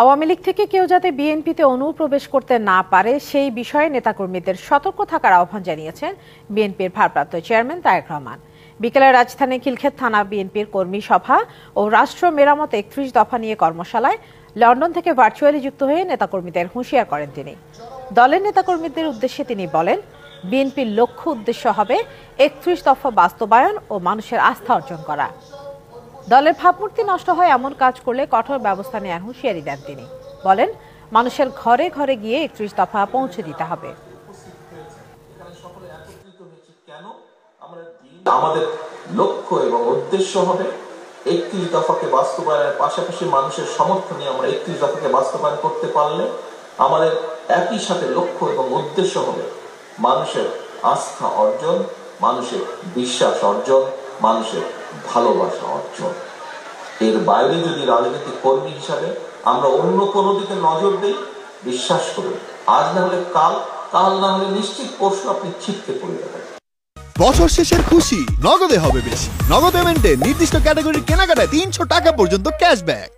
আওয়ামী লীগ থেকে কেউ যাতে বিএনপিতে অনুপ্রবেশ করতে না পারে সেই বিষয়ে নেতাকর্মীদের সতর্ক থাকার আহ্বান জানিয়েছেন বিএনপির ভারপ্রাপ্ত চেয়ারম্যান তারেক রহমান। বিকেলে রাজধানীর খিলক্ষেত থানা বিএনপির কর্মী সভা ও রাষ্ট্র মেরামত ৩১ দফা নিয়ে কর্মশালায় লন্ডন থেকে ভার্চুয়ালি যুক্ত হয়ে নেতাকর্মীদের হুঁশিয়ার করেন তিনি। দলের নেতাকর্মীদের উদ্দেশ্যে তিনি বলেন, বিএনপির লক্ষ্য উদ্দেশ্য হবে ৩১ দফা বাস্তবায়ন ও মানুষের আস্থা অর্জন করা। দলের ভাবমূর্তি নষ্ট হয় এমন কাজ করলে কঠোর ব্যবস্থা নেওয়ার হুঁশিয়ারি দেন তিনি। বলেন, মানুষের ঘরে ঘরে গিয়ে ৩১ দফা পৌঁছে দিতে হবে। আমাদের লক্ষ্য এবং উদ্দেশ্য হবে ৩১ দফাকে বাস্তবায়নের পাশাপাশি মানুষের সমর্থনে আমরা ৩১ দফাকে বাস্তবায়ন করতে পারলে আমাদের একই সাথে লক্ষ্য এবং উদ্দেশ্য হবে মানুষের আস্থা অর্জন, মানুষের বিশ্বাস অর্জন, মানুষের ভালোবাসা অর্জন। এর বাইরে যদি রাজনৈতিক কর্মী হিসাবে আমরা অন্য কোনো দিকে নজর দিই, বিশ্বাস করুন আজ না হলে কাল, কাল না হলে নিশ্চিত পরশু আপনি ছিটকে পড়ে যাবেন। বছর শেষের খুশি নগদে হবে বেশি। নগদ পেমেন্টে নির্দিষ্ট ক্যাটাগরির কেনাকাটায় ৩০০ টাকা পর্যন্ত ক্যাশব্যাক।